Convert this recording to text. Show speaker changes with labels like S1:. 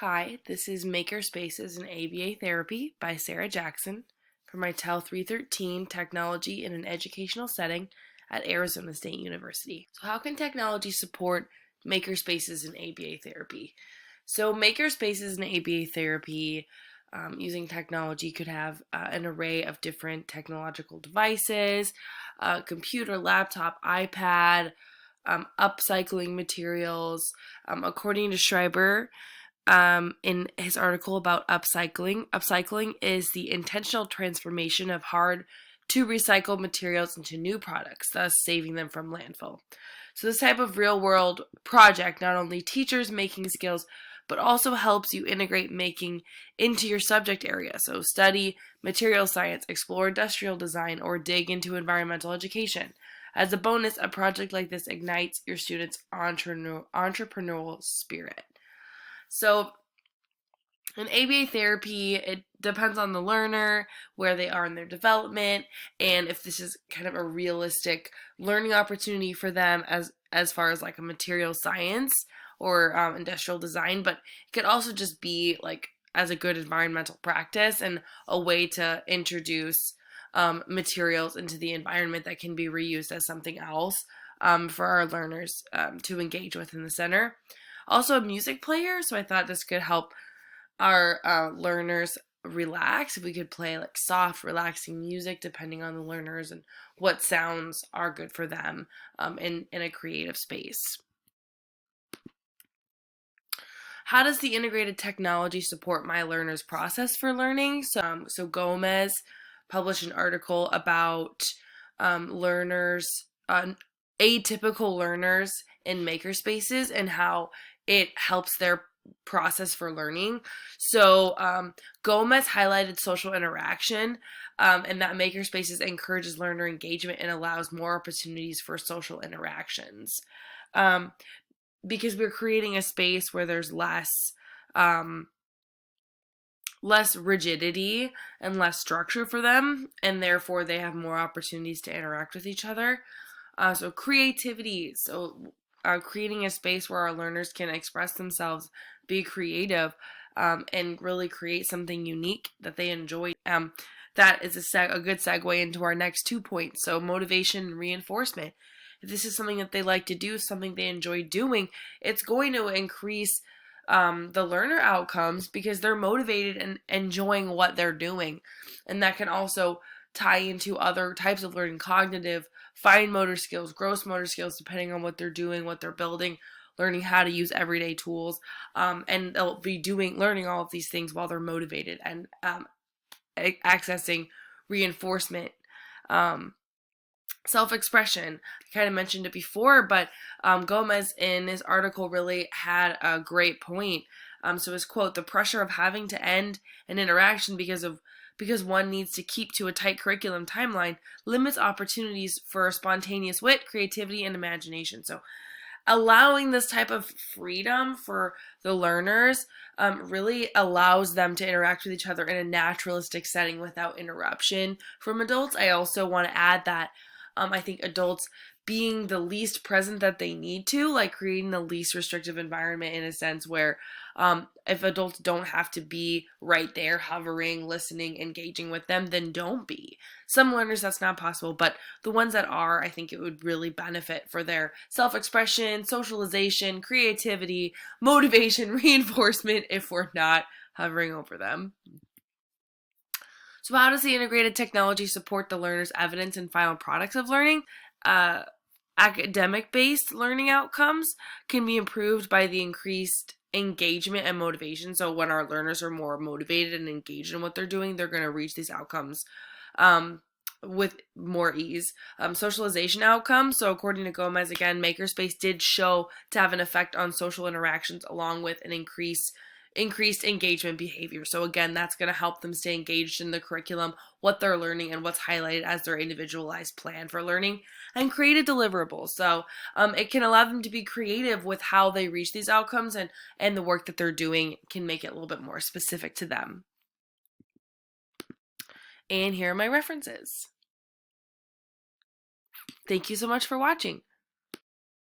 S1: Hi, this is Makerspaces and ABA Therapy by Sarah Jackson for my TEL 313 Technology in an Educational Setting at Arizona State University. So how can technology support makerspaces and ABA therapy? So makerspaces and ABA therapy using technology could have an array of different technological devices, computer, laptop, iPad, upcycling materials. According to Schreiber, in his article about upcycling. Upcycling is the intentional transformation of hard to recycled materials into new products, thus saving them from landfill. So this type of real world project not only teaches making skills, but also helps you integrate making into your subject area. So study material science, explore industrial design, or dig into environmental education. As a bonus, a project like this ignites your students' entrepreneurial spirit. So in ABA therapy, it depends on the learner, where they are in their development, and if this is kind of a realistic learning opportunity for them as far as like a material science or industrial design. But it could also just be like as a good environmental practice and a way to introduce materials into the environment that can be reused as something else for our learners to engage with in the center. Also a music player, so I thought this could help our learners relax. If we could play like soft, relaxing music depending on the learners and what sounds are good for them in a creative space. How does the integrated technology support my learner's process for learning? So Gomez published an article about learners, atypical learners in makerspaces and how it helps their process for learning. So Gomez highlighted social interaction and that makerspaces encourages learner engagement and allows more opportunities for social interactions. Because we're creating a space where there's less rigidity and less structure for them, and therefore they have more opportunities to interact with each other. So creativity. So creating a space where our learners can express themselves, be creative, and really create something unique that they enjoy. That is a good segue into our next 2 points. So motivation and reinforcement. If this is something that they like to do, something they enjoy doing, it's going to increase the learner outcomes because they're motivated and enjoying what they're doing. And that can also tie into other types of learning, cognitive, fine motor skills, gross motor skills, depending on what they're doing, what they're building, learning how to use everyday tools. And they'll be learning all of these things while they're motivated and accessing reinforcement. Self-expression. I kind of mentioned it before, but Gomez in his article really had a great point. So his quote, "The pressure of having to end an interaction because one needs to keep to a tight curriculum timeline limits opportunities for spontaneous wit, creativity, and imagination." So allowing this type of freedom for the learners really allows them to interact with each other in a naturalistic setting without interruption from adults. I also want to add that I think adults being the least present that they need to, like creating the least restrictive environment in a sense where if adults don't have to be right there, hovering, listening, engaging with them, then don't be. Some learners that's not possible, but the ones that are, I think it would really benefit for their self-expression, socialization, creativity, motivation, reinforcement if we're not hovering over them. So how does the integrated technology support the learner's evidence and final products of learning? Academic-based learning outcomes can be improved by the increased engagement and motivation. So when our learners are more motivated and engaged in what they're doing, they're going to reach these outcomes with more ease. Socialization outcomes. So according to Gomez, again, Makerspace did show to have an effect on social interactions along with an increased engagement behavior. So again, that's going to help them stay engaged in the curriculum, what they're learning, and what's highlighted as their individualized plan for learning, and create a deliverable. So it can allow them to be creative with how they reach these outcomes, and the work that they're doing can make it a little bit more specific to them. And here are my references. Thank you so much for watching.